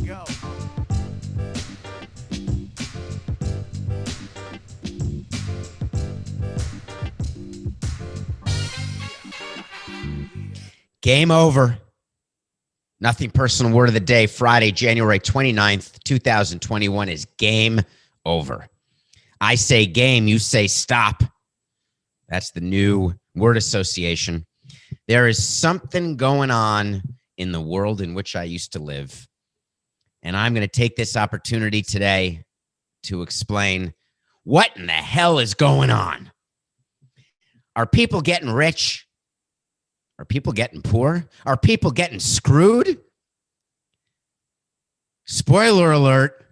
go. Game over. Nothing personal word of the day. Friday, January 29th, 2021 is game over. I say game, you say stop. That's the new word association. There is something going on in the world in which I used to live. And I'm going to take this opportunity today to explain what in the hell is going on. Are people getting rich? Are people getting poor? Are people getting screwed? Spoiler alert,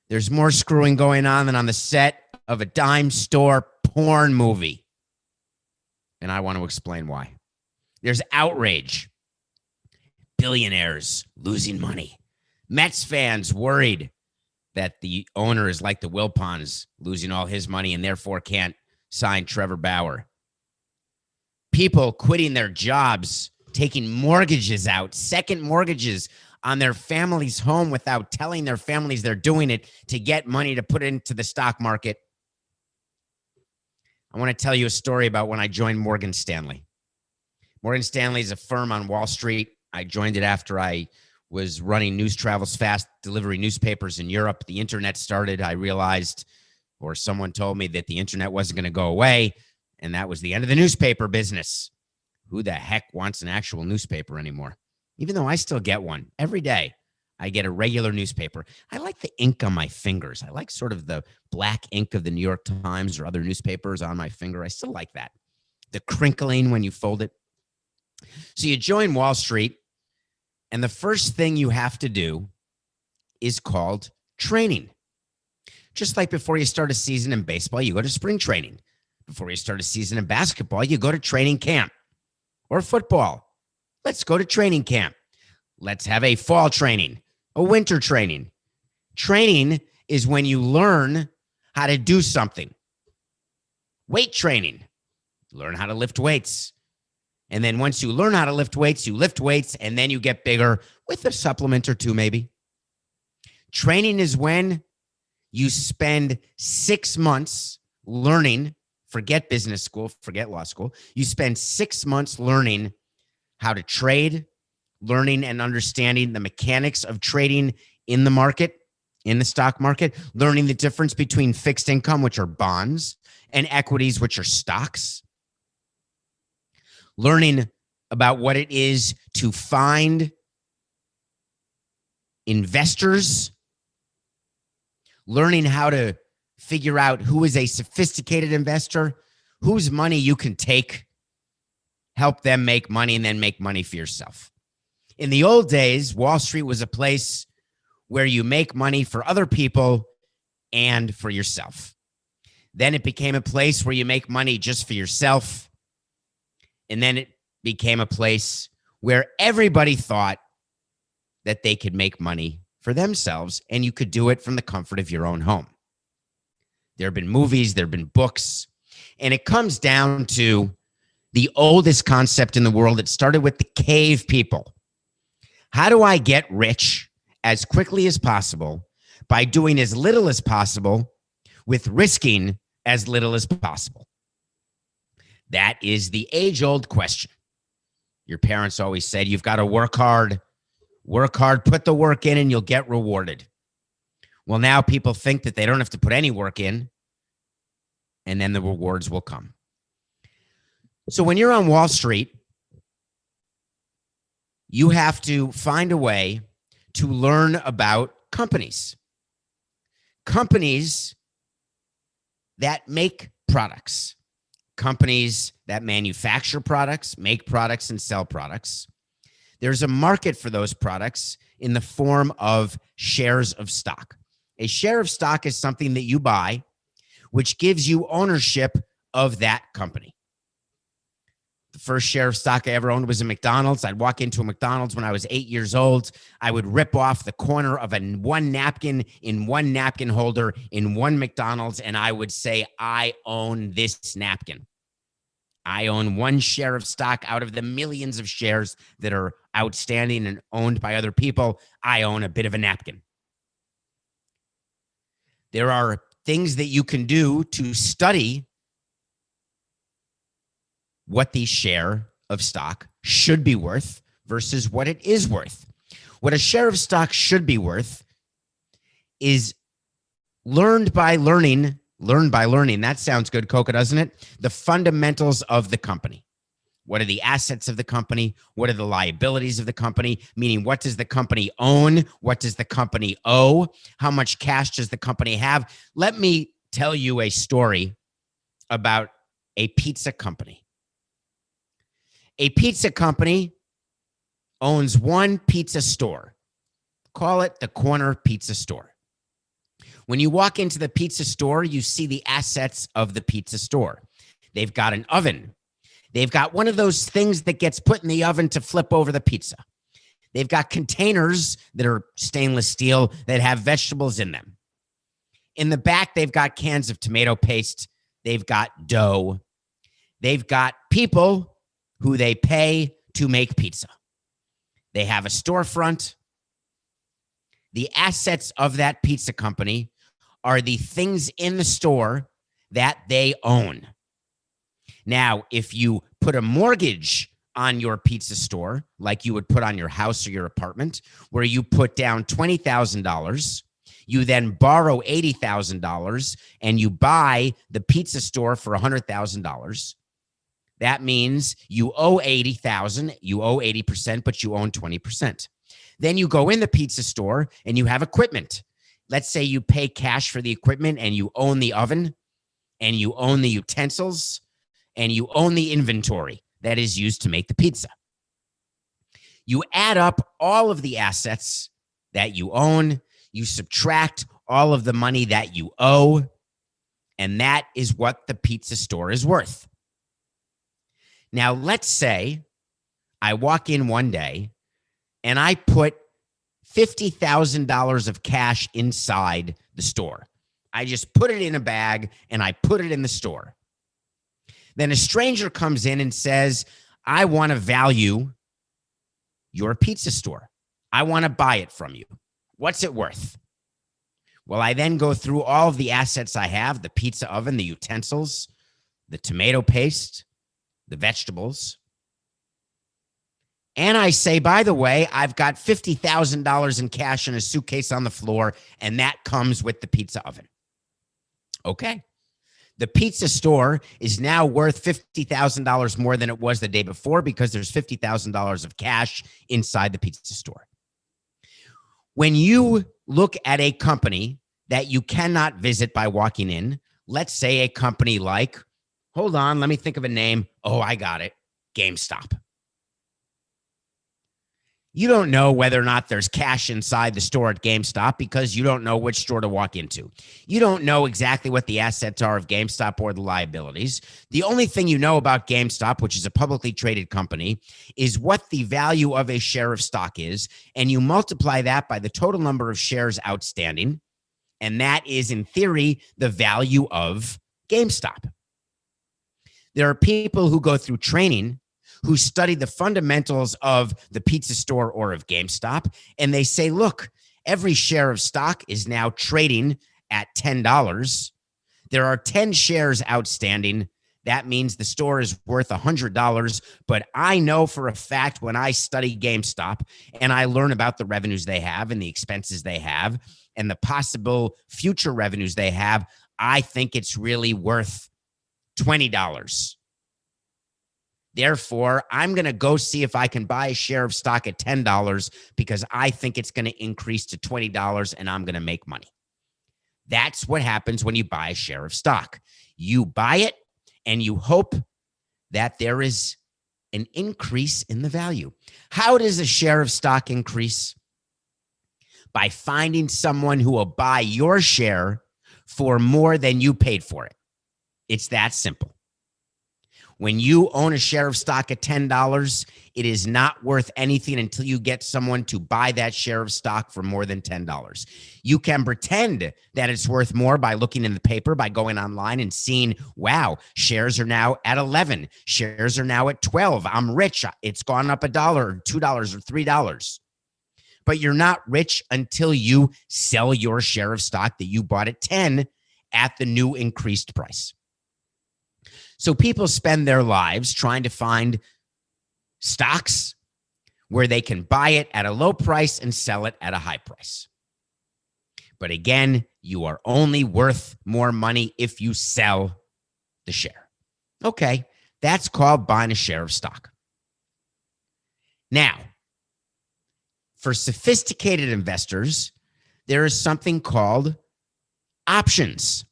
there's more screwing going on than on the set of a dime store porn movie. And I want to explain why. There's outrage. Billionaires losing money. Mets fans worried that the owner is like the Wilpons, losing all his money and therefore can't sign Trevor Bauer. People quitting their jobs, taking mortgages out, second mortgages on their family's home without telling their families they're doing it to get money to put into the stock market. I want to tell you a story about when I joined Morgan Stanley. Morgan Stanley is a firm on Wall Street. I joined it after I was running News Travels Fast, delivering newspapers in Europe. The internet started. I realized, or someone told me, that the internet wasn't going to go away. And that was the end of the newspaper business. Who the heck wants an actual newspaper anymore? Even though I still get one every day, I get a regular newspaper. I like the ink on my fingers. I like sort of the black ink of the New York Times or other newspapers on my finger. I still like that. The crinkling when you fold it. So you join Wall Street, and the first thing you have to do is called training. Just like before you start a season in baseball, you go to spring training. Before you start a season in basketball, you go to training camp. Or football. Let's go to training camp. Let's have a fall training, a winter training. Training is when you learn how to do something. Weight training. Learn how to lift weights. And then once you learn how to lift weights, you lift weights, and then you get bigger with a supplement or two maybe. Training is when you spend 6 months learning. Forget business school, forget law school. You spend 6 months learning how to trade, learning and understanding the mechanics of trading in the market, in the stock market, learning the difference between fixed income, which are bonds, and equities, which are stocks. Learning about what it is to find investors. Learning how to figure out who is a sophisticated investor, whose money you can take, help them make money, and then make money for yourself. In the old days, Wall Street was a place where you make money for other people and for yourself. Then it became a place where you make money just for yourself. And then it became a place where everybody thought that they could make money for themselves, and you could do it from the comfort of your own home. There have been movies, there have been books, and it comes down to the oldest concept in the world. It started with the cave people. How do I get rich as quickly as possible by doing as little as possible with risking as little as possible? That is the age-old question. Your parents always said, you've got to work hard, put the work in, and you'll get rewarded. Well, now people think that they don't have to put any work in, and then the rewards will come. So when you're on Wall Street, you have to find a way to learn about companies. Companies that make products. Companies that manufacture products, make products, and sell products. There's a market for those products in the form of shares of stock. A share of stock is something that you buy, which gives you ownership of that company. The first share of stock I ever owned was in McDonald's. I'd walk into a McDonald's when I was 8 years old. I would rip off the corner of one napkin in one napkin holder in one McDonald's, and I would say, I own this napkin. I own one share of stock out of the millions of shares that are outstanding and owned by other people. I own a bit of a napkin. There are things that you can do to study what the share of stock should be worth versus what it is worth. What a share of stock should be worth is learned by learning. That sounds good, Coca, doesn't it? The fundamentals of the company. What are the assets of the company? What are the liabilities of the company? Meaning, what does the company own? What does the company owe? How much cash does the company have? Let me tell you a story about a pizza company. A pizza company owns one pizza store. Call it the corner pizza store. When you walk into the pizza store, you see the assets of the pizza store. They've got an oven. They've got one of those things that gets put in the oven to flip over the pizza. They've got containers that are stainless steel that have vegetables in them. In the back, they've got cans of tomato paste. They've got dough. They've got people who they pay to make pizza. They have a storefront. The assets of that pizza company are the things in the store that they own. Now, if you put a mortgage on your pizza store, like you would put on your house or your apartment, where you put down $20,000, you then borrow $80,000 and you buy the pizza store for $100,000. That means you owe $80,000, you owe 80%, but you own 20%. Then you go in the pizza store and you have equipment. Let's say you pay cash for the equipment and you own the oven and you own the utensils and you own the inventory that is used to make the pizza. You add up all of the assets that you own, you subtract all of the money that you owe, and that is what the pizza store is worth. Now, let's say I walk in one day and I put $50,000 of cash inside the store. I just put it in a bag and I put it in the store. Then a stranger comes in and says, I want to value your pizza store. I want to buy it from you. What's it worth? Well, I then go through all of the assets I have, the pizza oven, the utensils, the tomato paste, the vegetables. And I say, by the way, I've got $50,000 in cash in a suitcase on the floor, and that comes with the pizza oven. Okay. The pizza store is now worth $50,000 more than it was the day before because there's $50,000 of cash inside the pizza store. When you look at a company that you cannot visit by walking in, let's say a company like, hold on, let me think of a name. Oh, I got it. GameStop. You don't know whether or not there's cash inside the store at GameStop because you don't know which store to walk into. You don't know exactly what the assets are of GameStop or the liabilities. The only thing you know about GameStop, which is a publicly traded company, is what the value of a share of stock is, and you multiply that by the total number of shares outstanding, and that is, in theory, the value of GameStop. There are people who go through training who study the fundamentals of the pizza store or of GameStop, and they say, look, every share of stock is now trading at $10. There are 10 shares outstanding. That means the store is worth $100. But I know for a fact when I study GameStop and I learn about the revenues they have and the expenses they have and the possible future revenues they have, I think it's really worth $20. Therefore, I'm going to go see if I can buy a share of stock at $10 because I think it's going to increase to $20 and I'm going to make money. That's what happens when you buy a share of stock. You buy it and you hope that there is an increase in the value. How does a share of stock increase? By finding someone who will buy your share for more than you paid for it. It's that simple. When you own a share of stock at $10, it is not worth anything until you get someone to buy that share of stock for more than $10. You can pretend that it's worth more by looking in the paper, by going online and seeing, wow, shares are now at 11. Shares are now at 12. I'm rich. It's gone up $1 or $2 or $3. But you're not rich until you sell your share of stock that you bought at 10 at the new increased price. So people spend their lives trying to find stocks where they can buy it at a low price and sell it at a high price. But again, you are only worth more money if you sell the share. Okay, that's called buying a share of stock. Now, for sophisticated investors, there is something called options.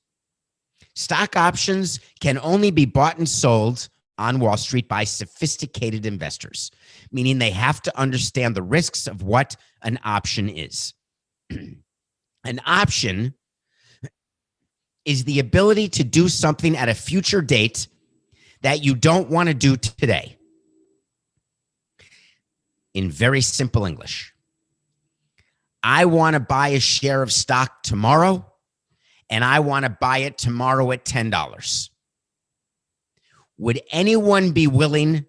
Stock options can only be bought and sold on Wall Street by sophisticated investors, meaning they have to understand the risks of what an option is. An option is the ability to do something at a future date that you don't want to do today. In very simple English, I want to buy a share of stock tomorrow, and I want to buy it tomorrow at $10. Would anyone be willing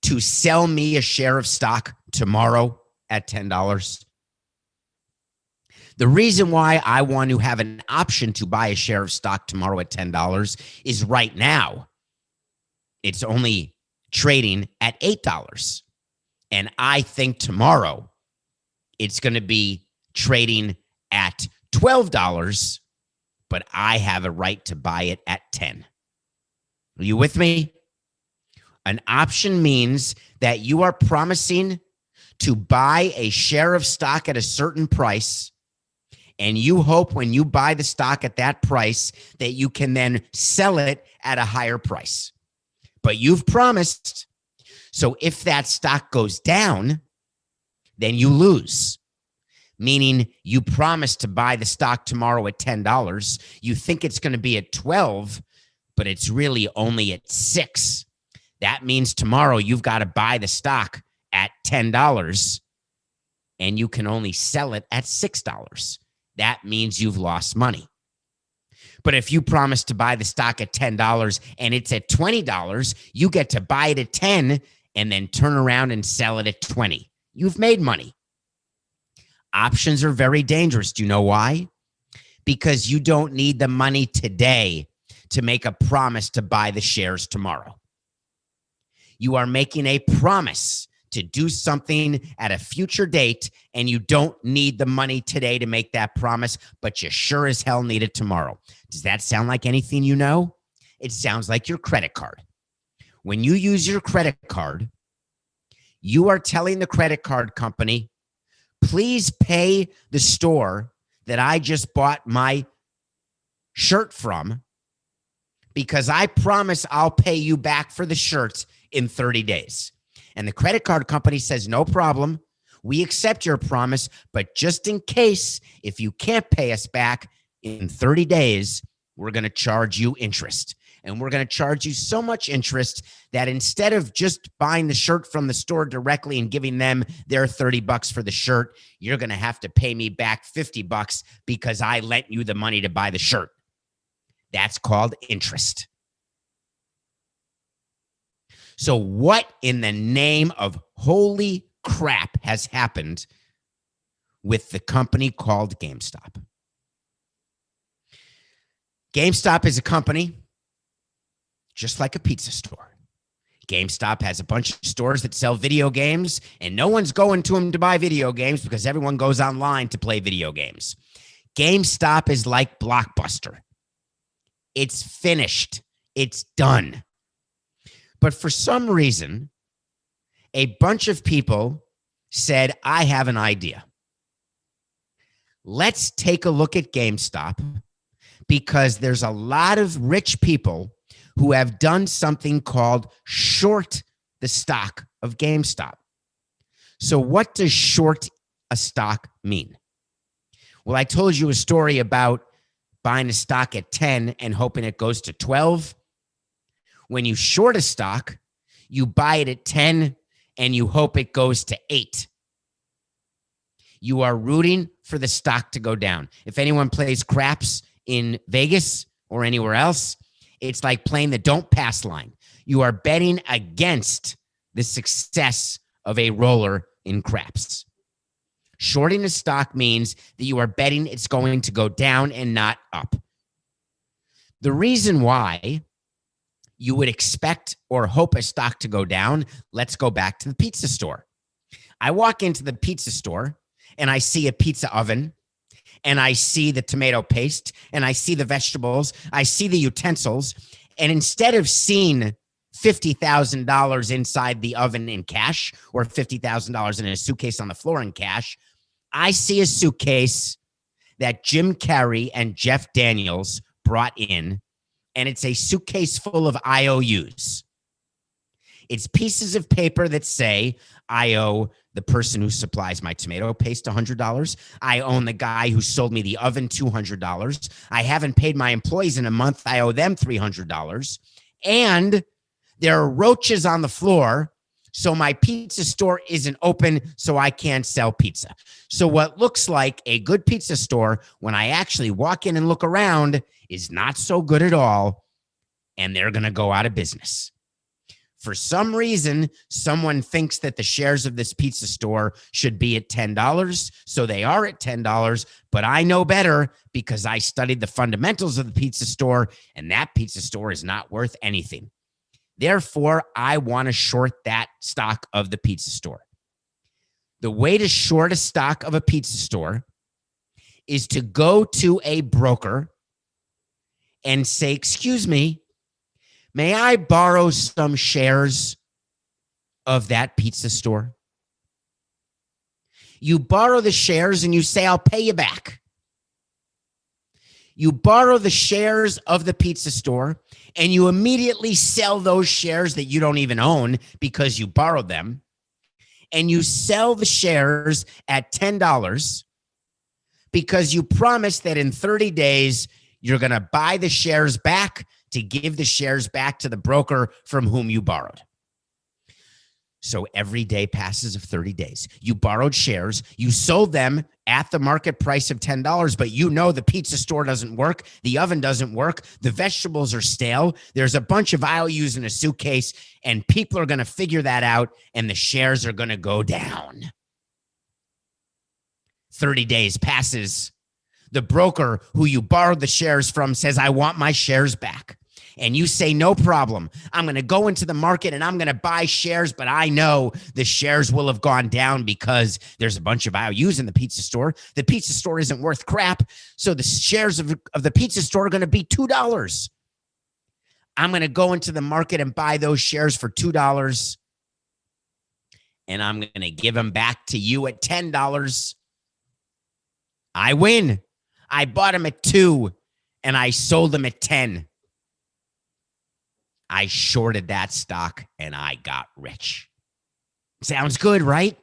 to sell me a share of stock tomorrow at $10? The reason why I want to have an option to buy a share of stock tomorrow at $10 is right now, it's only trading at $8. And I think tomorrow it's going to be trading at $12, but I have a right to buy it at 10. Are you with me? An option means that you are promising to buy a share of stock at a certain price, and you hope when you buy the stock at that price that you can then sell it at a higher price. But you've promised. So if that stock goes down, then you lose. Meaning you promised to buy the stock tomorrow at $10. You think it's going to be at 12, but it's really only at 6. That means tomorrow you've got to buy the stock at $10 and you can only sell it at $6. That means you've lost money. But if you promise to buy the stock at $10 and it's at $20, you get to buy it at 10 and then turn around and sell it at 20. You've made money. Options are very dangerous. Do you know why? Because you don't need the money today to make a promise to buy the shares tomorrow. You are making a promise to do something at a future date, and you don't need the money today to make that promise, but you sure as hell need it tomorrow. Does that sound like anything you know? It sounds like your credit card. When you use your credit card, you are telling the credit card company, please pay the store that I just bought my shirt from because I promise I'll pay you back for the shirt in 30 days. And the credit card company says, no problem. We accept your promise, but just in case, if you can't pay us back in 30 days, we're going to charge you interest. And we're going to charge you so much interest that instead of just buying the shirt from the store directly and giving them their $30 for the shirt, you're going to have to pay me back $50 because I lent you the money to buy the shirt. That's called interest. So what in the name of holy crap has happened with the company called GameStop? GameStop is a company just like a pizza store. GameStop has a bunch of stores that sell video games, and no one's going to them to buy video games because everyone goes online to play video games. GameStop is like Blockbuster. It's finished. It's done. But for some reason, a bunch of people said, I have an idea. Let's take a look at GameStop because there's a lot of rich people who have done something called short the stock of GameStop. So what does short a stock mean? Well, I told you a story about buying a stock at 10 and hoping it goes to 12. When you short a stock, you buy it at 10 and you hope it goes to 8. You are rooting for the stock to go down. If anyone plays craps in Vegas or anywhere else, it's like playing the don't pass line. You are betting against the success of a roller in craps. Shorting a stock means that you are betting it's going to go down and not up. The reason why you would expect or hope a stock to go down, let's go back to the pizza store. I walk into the pizza store and I see a pizza oven and I see the tomato paste and I see the vegetables, I see the utensils, and instead of seeing $50,000 inside the oven in cash or $50,000 in a suitcase on the floor in cash, I see a suitcase that Jim Carrey and Jeff Daniels brought in, and it's a suitcase full of IOUs. It's pieces of paper that say, I owe the person who supplies my tomato paste $100. I own the guy who sold me the oven $200. I haven't paid my employees in a month. I owe them $300. And there are roaches on the floor, so my pizza store isn't open, so I can't sell pizza. So what looks like a good pizza store, when I actually walk in and look around, is not so good at all, and they're going to go out of business. For some reason, someone thinks that the shares of this pizza store should be at $10, so they are at $10, but I know better because I studied the fundamentals of the pizza store, and that pizza store is not worth anything. Therefore, I want to short that stock of the pizza store. The way to short a stock of a pizza store is to go to a broker and say, excuse me, may I borrow some shares of that pizza store? You borrow the shares and you say, I'll pay you back. You borrow the shares of the pizza store and you immediately sell those shares that you don't even own because you borrowed them. And you sell the shares at $10 because you promised that in 30 days, you're going to buy the shares back to give the shares back to the broker from whom you borrowed. So every day passes of 30 days. You borrowed shares. You sold them at the market price of $10, but you know the pizza store doesn't work. The oven doesn't work. The vegetables are stale. There's a bunch of IOUs in a suitcase, and people are going to figure that out, and the shares are going to go down. 30 days passes. The broker who you borrowed the shares from says, I want my shares back. And you say, no problem. I'm going to go into the market and I'm going to buy shares, but I know the shares will have gone down because there's a bunch of IOUs in the pizza store. The pizza store isn't worth crap, so the shares of the pizza store are going to be $2. I'm going to go into the market and buy those shares for $2, and I'm going to give them back to you at $10. I win. I bought them at $2, and I sold them at $10. I shorted that stock and I got rich. Sounds good, right?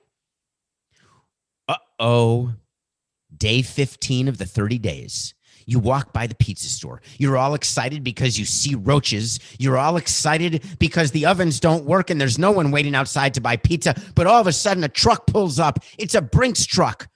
Uh-oh. Day 15 of the 30 days. You walk by the pizza store. You're all excited because you see roaches. You're all excited because the ovens don't work and there's no one waiting outside to buy pizza. But all of a sudden, a truck pulls up. It's a Brinks truck.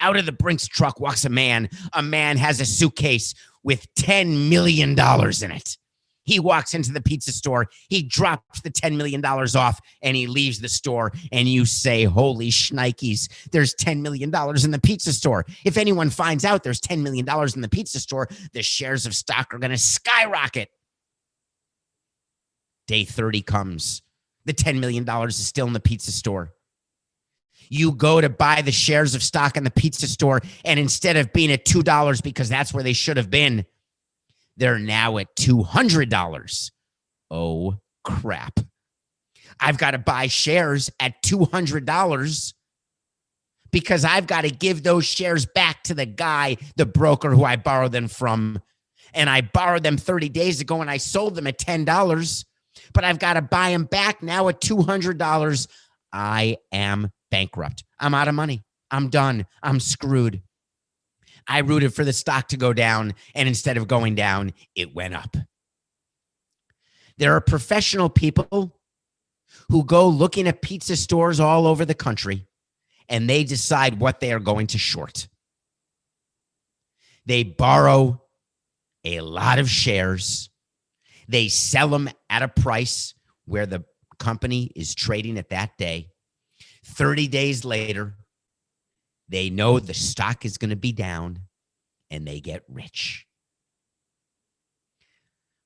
Out of the Brinks truck walks a man. A man has a suitcase with $10 million in it. He walks into the pizza store, he drops the $10 million off, and he leaves the store. And you say, holy shnikes, there's $10 million in the pizza store. If anyone finds out there's $10 million in the pizza store, the shares of stock are going to skyrocket. Day 30 comes. The $10 million is still in the pizza store. You go to buy the shares of stock in the pizza store, and instead of being at $2 because that's where they should have been, they're now at $200. Oh, crap. I've got to buy shares at $200 because I've got to give those shares back to the guy, the broker who I borrowed them from. And I borrowed them 30 days ago and I sold them at $10, but I've got to buy them back now at $200. I am bankrupt. I'm out of money. I'm done. I'm screwed. I rooted for the stock to go down, and instead of going down, it went up. There are professional people who go looking at pizza stores all over the country and they decide what they are going to short. They borrow a lot of shares. They sell them at a price where the company is trading at that day. 30 days later, they know the stock is going to be down and they get rich.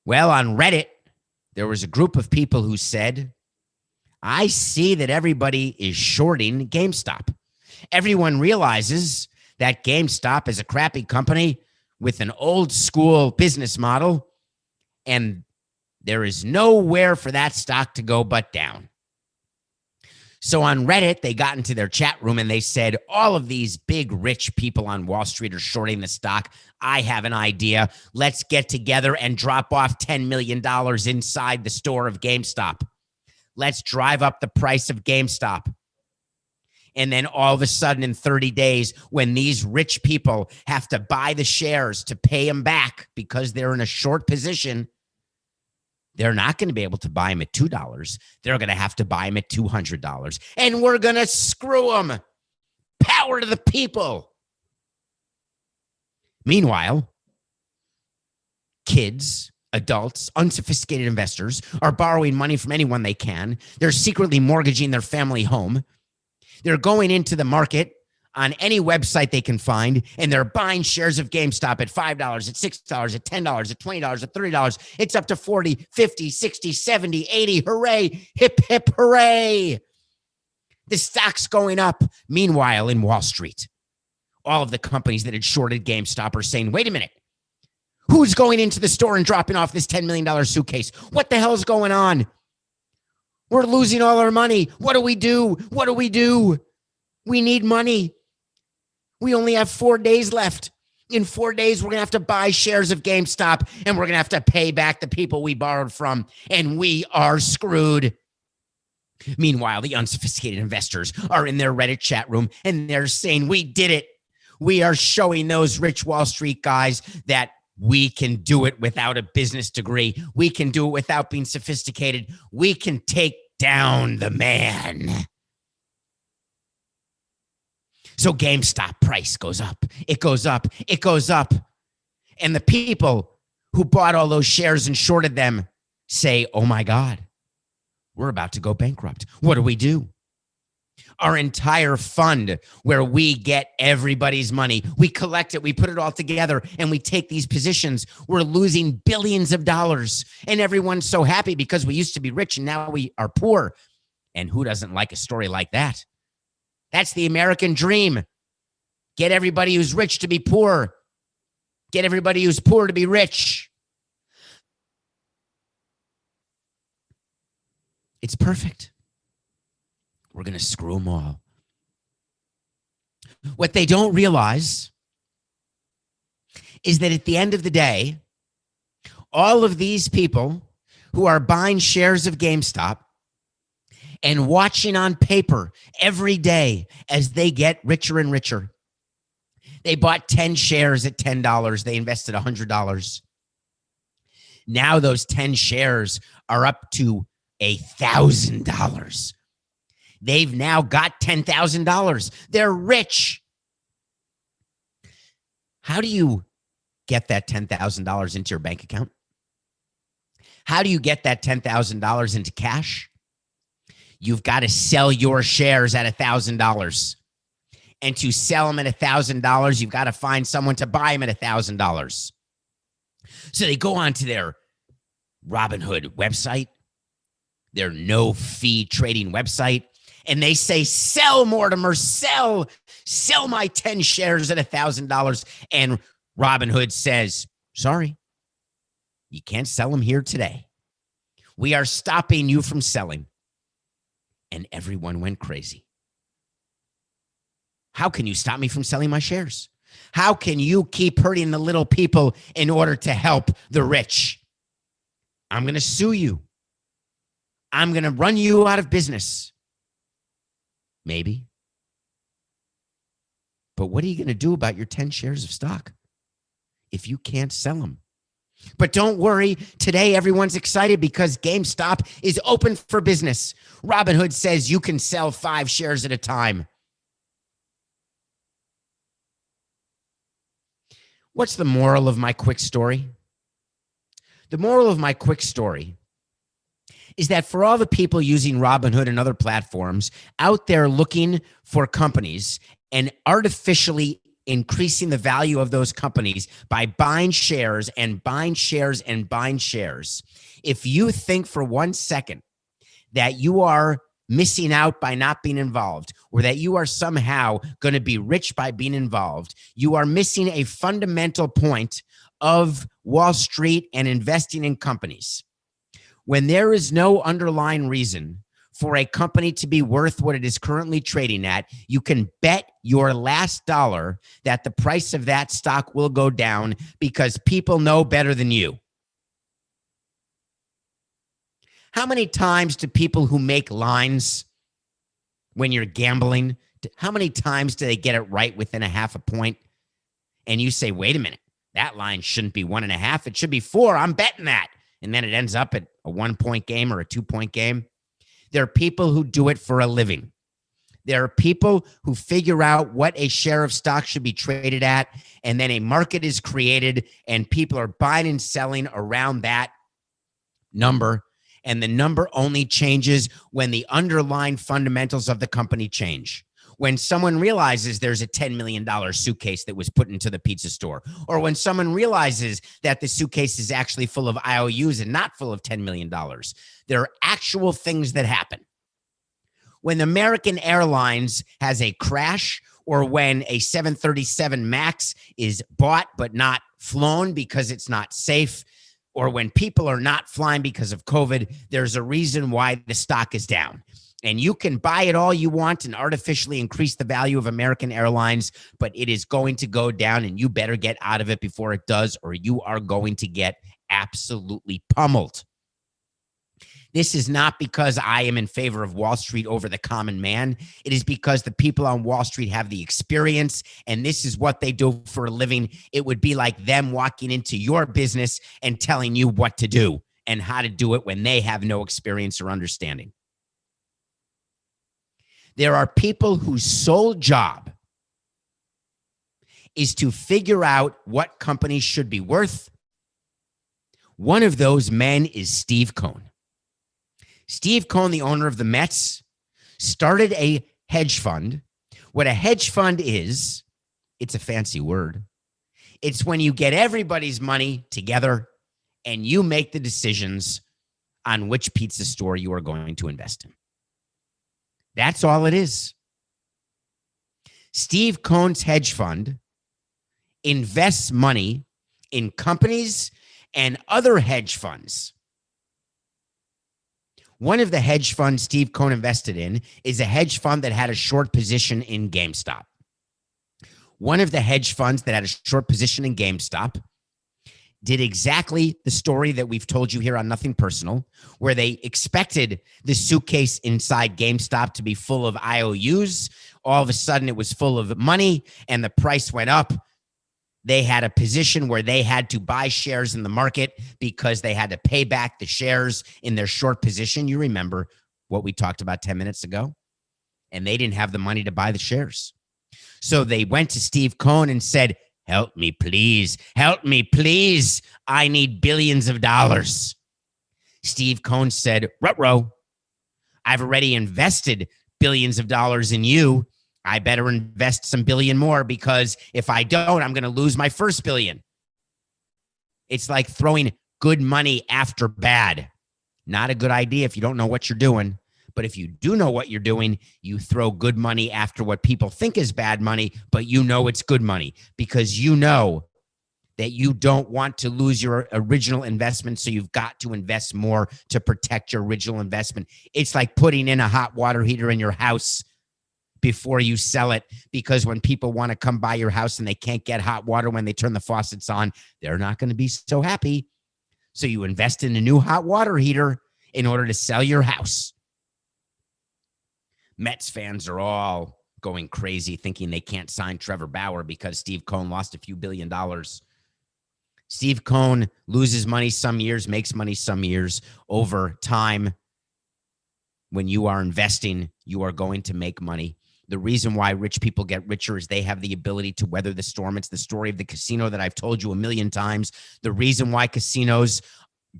Well, on Reddit, there was a group of people who said, I see that everybody is shorting GameStop. Everyone realizes that GameStop is a crappy company with an old school business model, and there is nowhere for that stock to go but down. So on Reddit, they got into their chat room and they said, all of these big rich people on Wall Street are shorting the stock. I have an idea. Let's get together and drop off $10 million inside the store of GameStop. Let's drive up the price of GameStop. And then all of a sudden in 30 days, when these rich people have to buy the shares to pay them back because they're in a short position, they're not going to be able to buy them at $2. They're going to have to buy them at $200. And we're going to screw them. Power to the people. Meanwhile, kids, adults, unsophisticated investors are borrowing money from anyone they can. They're secretly mortgaging their family home. They're going into the market on any website they can find, and they're buying shares of GameStop at $5, at $6, at $10, at $20, at $30. It's up to 40, 50, 60, 70, 80. Hooray. Hip, hip, hooray. The stock's going up. Meanwhile, in Wall Street, all of the companies that had shorted GameStop are saying, wait a minute. Who's going into the store and dropping off this $10 million suitcase? What the hell's going on? We're losing all our money. What do we do? What do we do? We need money. We only have 4 days left. In 4 days, we're going to have to buy shares of GameStop, and we're going to have to pay back the people we borrowed from, and we are screwed. Meanwhile, the unsophisticated investors are in their Reddit chat room, and they're saying, we did it. We are showing those rich Wall Street guys that we can do it without a business degree. We can do it without being sophisticated. We can take down the man. So GameStop price goes up. It goes up. It goes up. And the people who bought all those shares and shorted them say, oh my God, we're about to go bankrupt. What do we do? Our entire fund where we get everybody's money, we collect it, we put it all together, and we take these positions. We're losing billions of dollars. And everyone's so happy because we used to be rich and now we are poor. And who doesn't like a story like that? That's the American dream. Get everybody who's rich to be poor. Get everybody who's poor to be rich. It's perfect. We're going to screw them all. What they don't realize is that at the end of the day, all of these people who are buying shares of GameStop and watching on paper every day as they get richer and richer. They bought 10 shares at $10. They invested $100. Now those 10 shares are up to $1,000. They've now got $10,000. They're rich. How do you get that $10,000 into your bank account? How do you get that $10,000 into cash? You've got to sell your shares at $1,000. And to sell them at $1,000, you've got to find someone to buy them at $1,000. So they go on to their Robinhood website, their no-fee trading website, and they say, sell, Mortimer, sell my 10 shares at $1,000. And Robinhood says, sorry, you can't sell them here today. We are stopping you from selling. And everyone went crazy. How can you stop me from selling my shares? How can you keep hurting the little people in order to help the rich? I'm going to sue you. I'm going to run you out of business. Maybe. But what are you going to do about your 10 shares of stock if you can't sell them? But don't worry, today everyone's excited because GameStop is open for business. Robinhood says you can sell 5 shares at a time. What's the moral of my quick story? The moral of my quick story is that for all the people using Robinhood and other platforms out there looking for companies and artificially increasing the value of those companies by buying shares and buying shares and buying shares, if you think for 1 second that you are missing out by not being involved, or that you are somehow going to be rich by being involved, you are missing a fundamental point of Wall Street and investing in companies. When there is no underlying reason for a company to be worth what it is currently trading at, you can bet your last dollar that the price of that stock will go down because people know better than you. How many times do people who make lines when you're gambling, how many times do they get it right within a half a point? And you say, wait a minute, that line shouldn't be 1.5. It should be 4. I'm betting that. And then it ends up at a 1-point game or a 2-point game. There are people who do it for a living. There are people who figure out what a share of stock should be traded at, and then a market is created, and people are buying and selling around that number. And the number only changes when the underlying fundamentals of the company change. When someone realizes there's a $10 million suitcase that was put into the pizza store, or when someone realizes that the suitcase is actually full of IOUs and not full of $10 million, there are actual things that happen. When American Airlines has a crash, or when a 737 MAX is bought but not flown because it's not safe, or when people are not flying because of COVID, there's a reason why the stock is down. And you can buy it all you want and artificially increase the value of American Airlines, but it is going to go down, and you better get out of it before it does, or you are going to get absolutely pummeled. This is not because I am in favor of Wall Street over the common man. It is because the people on Wall Street have the experience, and this is what they do for a living. It would be like them walking into your business and telling you what to do and how to do it when they have no experience or understanding. There are people whose sole job is to figure out what companies should be worth. One of those men is Steve Cohen. Steve Cohen, the owner of the Mets, started a hedge fund. What a hedge fund is, it's a fancy word. It's when you get everybody's money together and you make the decisions on which pizza store you are going to invest in. That's all it is. Steve Cohen's hedge fund invests money in companies and other hedge funds. One of the hedge funds Steve Cohen invested in is a hedge fund that had a short position in GameStop. One of the hedge funds that had a short position in GameStop did exactly the story that we've told you here on Nothing Personal, where they expected the suitcase inside GameStop to be full of IOUs. All of a sudden, it was full of money, and the price went up. They had a position where they had to buy shares in the market because they had to pay back the shares in their short position. You remember what we talked about 10 minutes ago? And they didn't have the money to buy the shares. So they went to Steve Cohen and said, help me, please. Help me, please. I need billions of dollars. Steve Cohen said, ruh-roh, I've already invested billions of dollars in you. I better invest some billion more, because if I don't, I'm going to lose my first billion. It's like throwing good money after bad. Not a good idea if you don't know what you're doing. But if you do know what you're doing, you throw good money after what people think is bad money, but you know it's good money, because you know that you don't want to lose your original investment, so you've got to invest more to protect your original investment. It's like putting in a hot water heater in your house before you sell it, because when people want to come by your house and they can't get hot water when they turn the faucets on, they're not going to be so happy. So you invest in a new hot water heater in order to sell your house. Mets fans are all going crazy thinking they can't sign Trevor Bauer because Steve Cohen lost a few $1 billion. Steve Cohen loses money some years, makes money some years. Over time, when you are investing, you are going to make money. The reason why rich people get richer is they have the ability to weather the storm. It's the story of the casino that I've told you a million times. The reason why casinos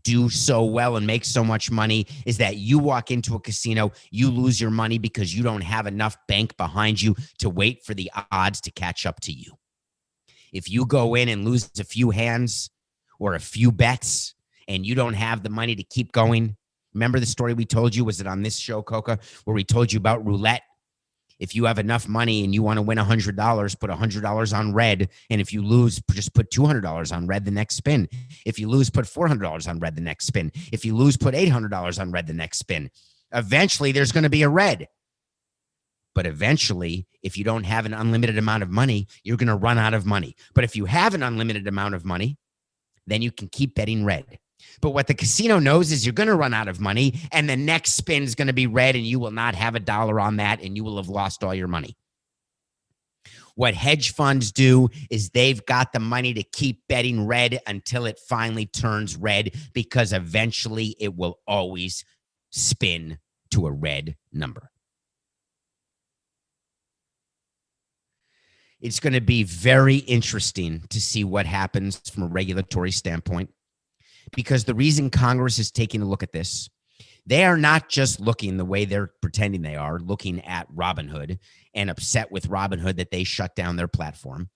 do so well and make so much money is that you walk into a casino, you lose your money because you don't have enough bank behind you to wait for the odds to catch up to you. If you go in and lose a few hands or a few bets and you don't have the money to keep going, remember the story we told you? Was it on this show, Coca, where we told you about roulette? If you have enough money and you want to win $100, put $100 on red. And if you lose, just put $200 on red the next spin. If you lose, put $400 on red the next spin. If you lose, put $800 on red the next spin. Eventually, there's going to be a red. But eventually, if you don't have an unlimited amount of money, you're going to run out of money. But if you have an unlimited amount of money, then you can keep betting red. But what the casino knows is you're going to run out of money, and the next spin is going to be red, and you will not have $1 on that, and you will have lost all your money. What hedge funds do is they've got the money to keep betting red until it finally turns red, because eventually it will always spin to a red number. It's going to be very interesting to see what happens from a regulatory standpoint, because the reason Congress is taking a look at this, they are not just looking the way they're pretending they are, looking at Robinhood and upset with Robinhood that they shut down their platform.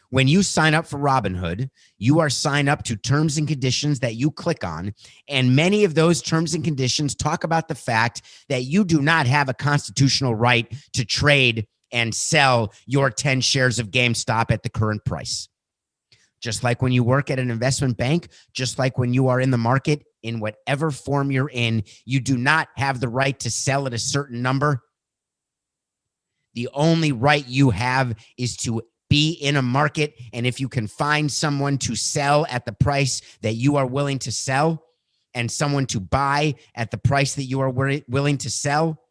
When you sign up for Robinhood, you are signed up to terms and conditions that you click on, and many of those terms and conditions talk about the fact that you do not have a constitutional right to trade and sell your 10 shares of GameStop at the current price. Just like when you work at an investment bank, just like when you are in the market, in whatever form you're in, you do not have the right to sell at a certain number. The only right you have is to be in a market, and if you can find someone to sell at the price that you are willing to sell and someone to buy at the price that you are willing to sell,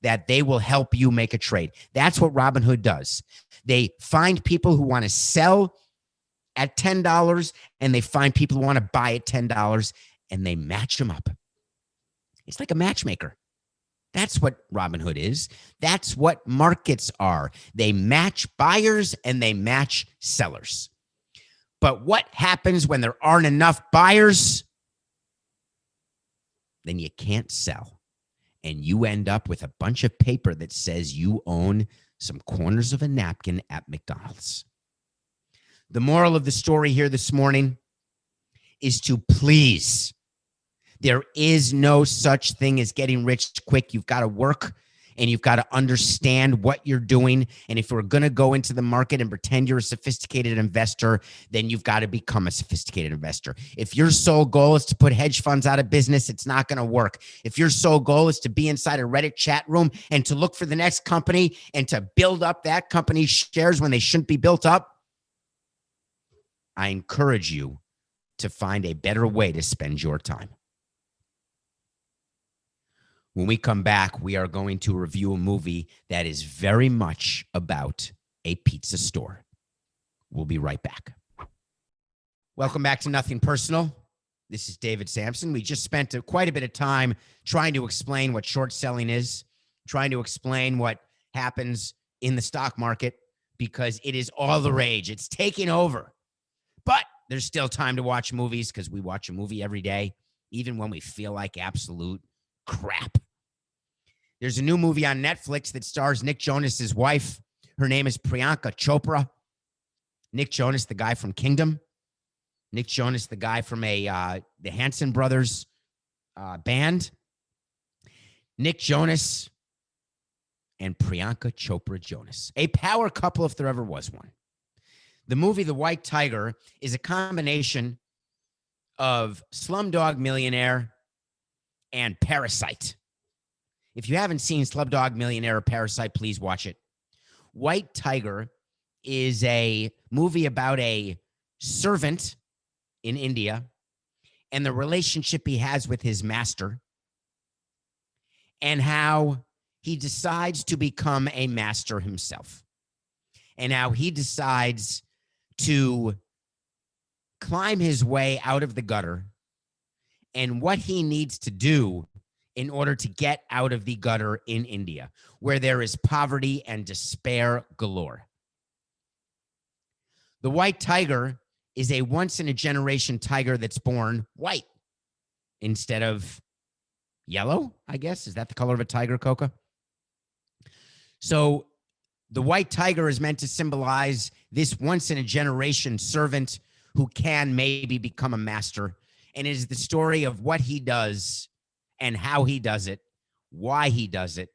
that they will help you make a trade. That's what Robinhood does. They find people who want to sell at $10 and they find people who want to buy at $10 and they match them up. It's like a matchmaker. That's what Robinhood is. That's what markets are. They match buyers and they match sellers. But what happens when there aren't enough buyers? Then you can't sell. And you end up with a bunch of paper that says you own some corners of a napkin at McDonald's. The moral of the story here this morning is to please, there is no such thing as getting rich quick. You've got to work and you've got to understand what you're doing. And if we're going to go into the market and pretend you're a sophisticated investor, then you've got to become a sophisticated investor. If your sole goal is to put hedge funds out of business, it's not going to work. If your sole goal is to be inside a Reddit chat room and to look for the next company and to build up that company's shares when they shouldn't be built up, I encourage you to find a better way to spend your time. When we come back, we are going to review a movie that is very much about a pizza store. We'll be right back. Welcome back to Nothing Personal. This is David Samson. We just spent quite a bit of time trying to explain what short selling is, trying to explain what happens in the stock market, because it is all the rage. It's taking over. But there's still time to watch movies, because we watch a movie every day, even when we feel like absolute crap. There's a new movie on Netflix that stars Nick Jonas's wife. Her name is Priyanka Chopra. Nick Jonas, the guy from Kingdom. Nick Jonas, the guy from the Hanson Brothers band. Nick Jonas and Priyanka Chopra Jonas. A power couple if there ever was one. The movie The White Tiger is a combination of Slumdog Millionaire and Parasite. If you haven't seen Slumdog Millionaire or Parasite, please watch it. White Tiger is a movie about a servant in India and the relationship he has with his master and how he decides to become a master himself and how he decides to climb his way out of the gutter and what he needs to do in order to get out of the gutter in India, where there is poverty and despair galore. The white tiger is a once-in-a-generation tiger that's born white instead of yellow, I guess. Is that the color of a tiger, Coca? So the white tiger is meant to symbolize this once-in-a-generation servant who can maybe become a master. And it is the story of what he does and how he does it, why he does it.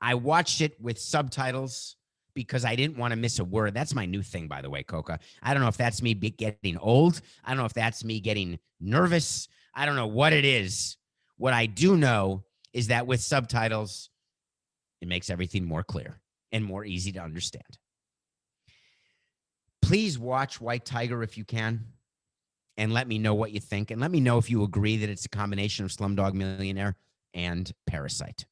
I watched it with subtitles because I didn't want to miss a word. That's my new thing, by the way, Coca. I don't know if that's me getting old. I don't know if that's me getting nervous. I don't know what it is. What I do know is that with subtitles, it makes everything more clear and more easy to understand. Please watch White Tiger if you can, and let me know what you think. And let me know if you agree that it's a combination of Slumdog Millionaire and Parasite.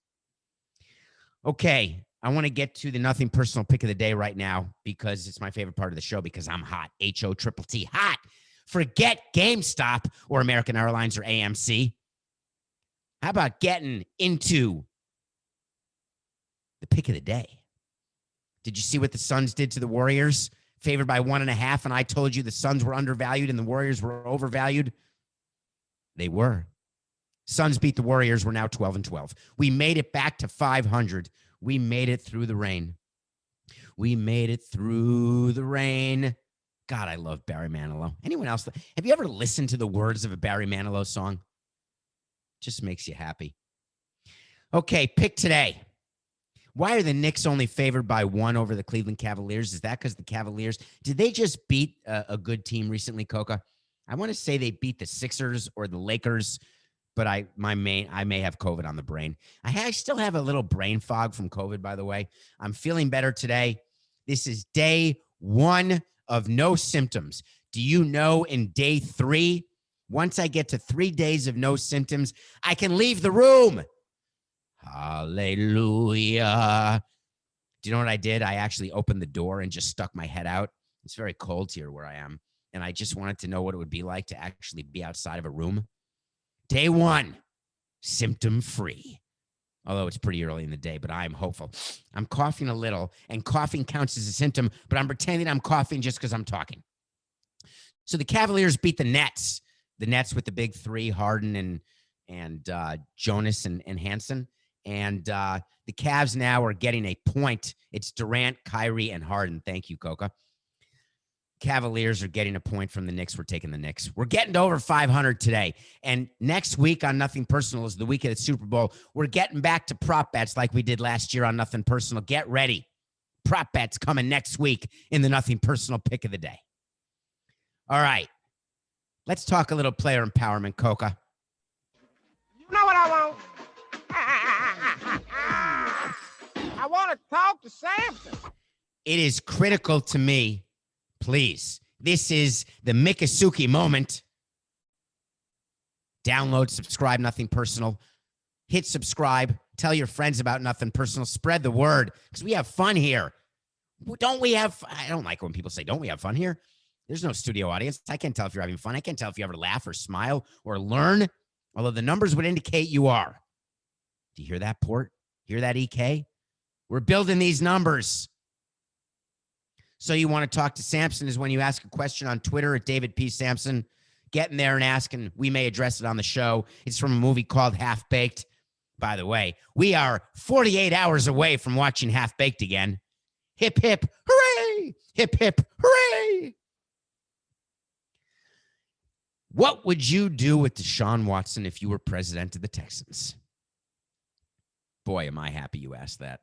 Okay, I want to get to the Nothing Personal pick of the day right now because it's my favorite part of the show because I'm hot. H-O-T-T, hot. Forget GameStop or American Airlines or AMC. How about getting into the pick of the day? Did you see what the Suns did to the Warriors? Favored by 1.5, and I told you the Suns were undervalued and the Warriors were overvalued. They were. Suns beat the Warriors. We're now 12-12. We made it back to 500. We made it through the rain. We made it through the rain. God, I love Barry Manilow. Anyone else? Have you ever listened to the words of a Barry Manilow song? Just makes you happy. Okay, pick today. Why are the Knicks only favored by 1 over the Cleveland Cavaliers? Is that because the Cavaliers, did they just beat a good team recently, Coca? I want to say they beat the Sixers or the Lakers, but I may have COVID on the brain. I still have a little brain fog from COVID, by the way. I'm feeling better today. This is day 1 of no symptoms. Do you know in day 3, once I get to 3 days of no symptoms, I can leave the room? Hallelujah. Do you know what I did? I actually opened the door and just stuck my head out. It's very cold here where I am. And I just wanted to know what it would be like to actually be outside of a room. Day 1, symptom-free. Although it's pretty early in the day, but I'm hopeful. I'm coughing a little, and coughing counts as a symptom, but I'm pretending I'm coughing just because I'm talking. So the Cavaliers beat the Nets with the big 3, Harden and Jonas and Hansen. And the Cavs now are getting a point. It's Durant, Kyrie, and Harden. Thank you, Coca. Cavaliers are getting a point from the Knicks. We're taking the Knicks. We're getting to over 500 today. And next week on Nothing Personal is the week of the Super Bowl. We're getting back to prop bets like we did last year on Nothing Personal. Get ready. Prop bets coming next week in the Nothing Personal pick of the day. All right. Let's talk a little player empowerment, Coca. You know what I want? I want to talk to Samson. It is critical to me. Please. This is the Mikasuki moment. Download, subscribe, Nothing Personal. Hit subscribe. Tell your friends about Nothing Personal. Spread the word because we have fun here. Don't we have? I don't like when people say, don't we have fun here? There's no studio audience. I can't tell if you're having fun. I can't tell if you ever laugh or smile or learn, although the numbers would indicate you are. Do you hear that, Port? Hear that, EK? We're building these numbers. So you want to talk to Samson is when you ask a question on Twitter at David P. Samson. Get in there and ask, and we may address it on the show. It's from a movie called Half Baked. By the way, we are 48 hours away from watching Half Baked again. Hip, hip, hooray! Hip, hip, hooray! What would you do with Deshaun Watson if you were president of the Texans? Boy, am I happy you asked that.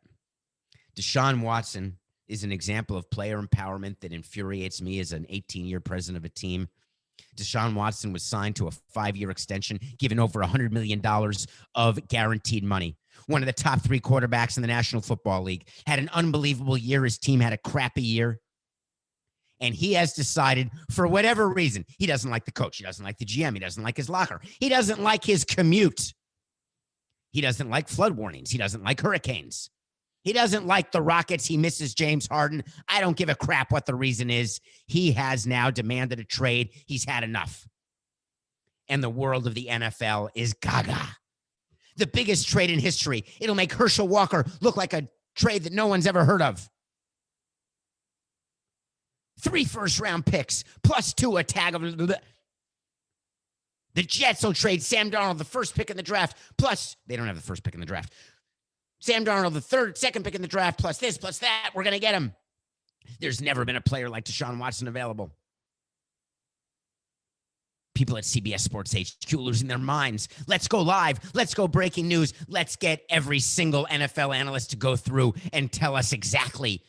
Deshaun Watson is an example of player empowerment that infuriates me as an 18-year president of a team. Deshaun Watson was signed to a 5-year extension, given over $100 million of guaranteed money. One of the top 3 quarterbacks in the National Football League. Had an unbelievable year. His team had a crappy year. And he has decided, for whatever reason, he doesn't like the coach. He doesn't like the GM. He doesn't like his locker. He doesn't like his commute. He doesn't like flood warnings. He doesn't like hurricanes. He doesn't like the Rockets. He misses James Harden. I don't give a crap what the reason is. He has now demanded a trade. He's had enough. And the world of the NFL is gaga. The biggest trade in history. It'll make Herschel Walker look like a trade that no one's ever heard of. 3 first-round picks plus 2 a tag of... The Jets will trade Sam Darnold, the first pick in the draft, plus... They don't have the first pick in the draft. Sam Darnold, the second pick in the draft, plus this, plus that. We're going to get him. There's never been a player like Deshaun Watson available. People at CBS Sports HQ losing their minds. Let's go live. Let's go breaking news. Let's get every single NFL analyst to go through and tell us exactly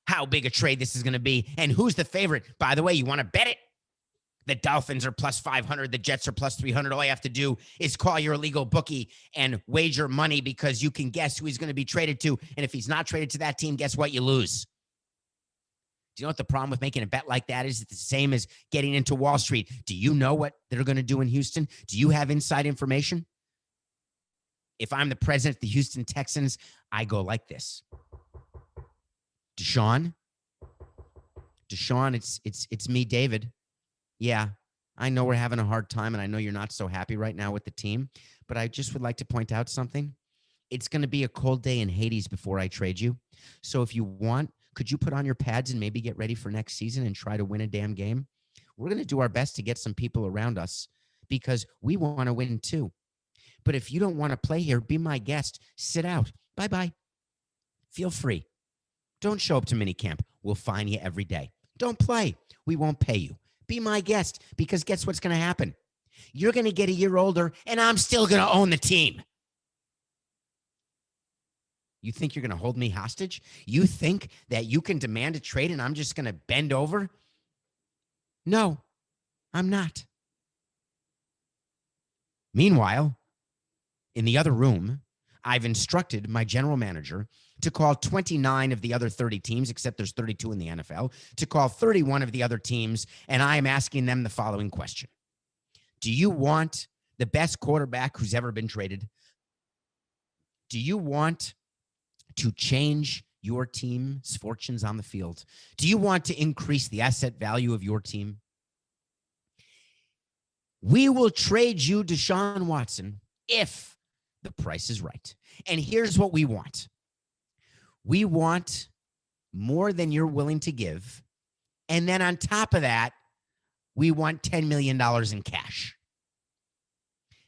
how big a trade this is going to be and who's the favorite. By the way, you want to bet it? The Dolphins are plus 500. The Jets are plus 300. All you have to do is call your illegal bookie and wager money because you can guess who he's going to be traded to. And if he's not traded to that team, guess what? You lose. Do you know what the problem with making a bet like that is? It's the same as getting into Wall Street. Do you know what they're going to do in Houston? Do you have inside information? If I'm the president of the Houston Texans, I go like this. Deshaun, it's me, David. Yeah, I know we're having a hard time, and I know you're not so happy right now with the team, but I just would like to point out something. It's going to be a cold day in Hades before I trade you. So if you want, could you put on your pads and maybe get ready for next season and try to win a damn game? We're going to do our best to get some people around us because we want to win too. But if you don't want to play here, be my guest. Sit out. Bye-bye. Feel free. Don't show up to minicamp. We'll fine you every day. Don't play. We won't pay you. Be my guest because guess what's going to happen? You're going to get a year older and I'm still going to own the team. You think you're going to hold me hostage? You think that you can demand a trade and I'm just going to bend over? No, I'm not. Meanwhile, in the other room, I've instructed my general manager to call 29 of the other 30 teams, except there's 32 in the NFL, to call 31 of the other teams, and I am asking them the following question. Do you want the best quarterback who's ever been traded? Do you want to change your team's fortunes on the field? Do you want to increase the asset value of your team? We will trade you Deshaun Watson if the price is right. And here's what we want. We want more than you're willing to give. And then on top of that, we want $10 million in cash.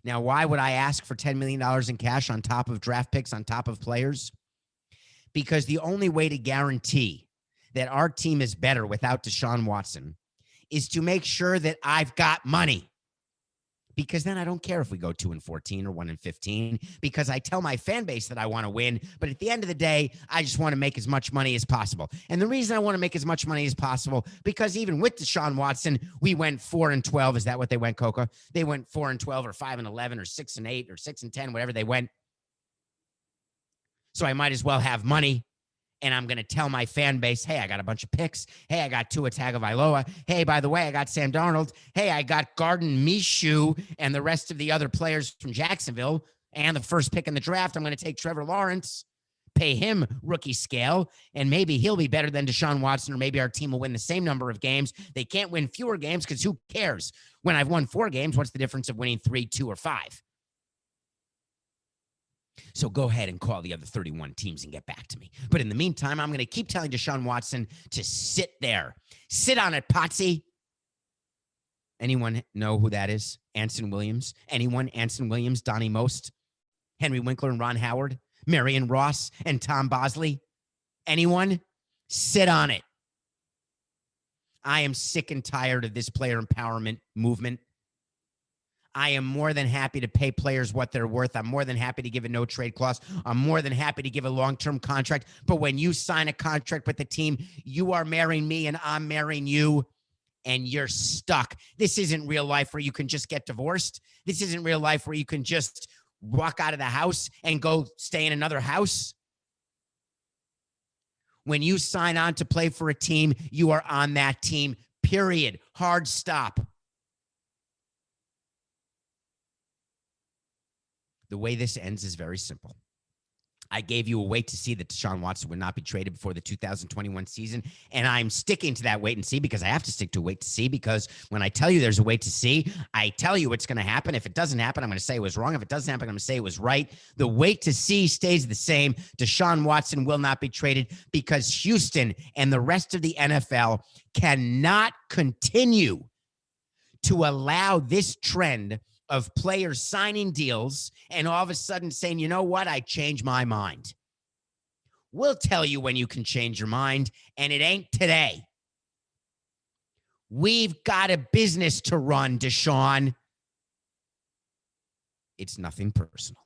Now, why would I ask for $10 million in cash on top of draft picks, on top of players? Because the only way to guarantee that our team is better without Deshaun Watson is to make sure that I've got money. Because then I don't care if we go 2-14 or 1-15 because I tell my fan base that I want to win. But at the end of the day, I just want to make as much money as possible. And the reason I want to make as much money as possible, because even with Deshaun Watson, we went 4-12. Is that what they went, Coca? They went 4-12 or 5-11 or 6-8 or 6-10, whatever they went. So I might as well have money. And I'm going to tell my fan base, hey, I got a bunch of picks. Hey, I got Tua Tagovailoa. Hey, by the way, I got Sam Darnold. Hey, I got Garden Minshew and the rest of the other players from Jacksonville. And the first pick in the draft, I'm going to take Trevor Lawrence, pay him rookie scale, and maybe he'll be better than Deshaun Watson, or maybe our team will win the same number of games. They can't win fewer games because who cares? When I've won 4 games, what's the difference of winning 3, 2, or 5? So go ahead and call the other 31 teams and get back to me. But in the meantime, I'm going to keep telling Deshaun Watson to sit there. Sit on it, Potsy. Anyone know who that is? Anson Williams? Anyone? Anson Williams, Donnie Most, Henry Winkler and Ron Howard, Marion Ross and Tom Bosley? Anyone? Sit on it. I am sick and tired of this player empowerment movement. I am more than happy to pay players what they're worth. I'm more than happy to give a no trade clause. I'm more than happy to give a long-term contract. But when you sign a contract with the team, you are marrying me and I'm marrying you, and you're stuck. This isn't real life where you can just get divorced. This isn't real life where you can just walk out of the house and go stay in another house. When you sign on to play for a team, you are on that team, period. Hard stop. The way this ends is very simple. I gave you a wait to see that Deshaun Watson would not be traded before the 2021 season. And I'm sticking to that wait and see because I have to stick to a wait to see, because when I tell you there's a wait to see, I tell you what's going to happen. If it doesn't happen, I'm going to say it was wrong. If it doesn't happen, I'm going to say it was right. The wait to see stays the same. Deshaun Watson will not be traded because Houston and the rest of the NFL cannot continue to allow this trend of players signing deals and all of a sudden saying, you know what, I changed my mind. We'll tell you when you can change your mind, and it ain't today. We've got a business to run, Deshaun. It's nothing personal.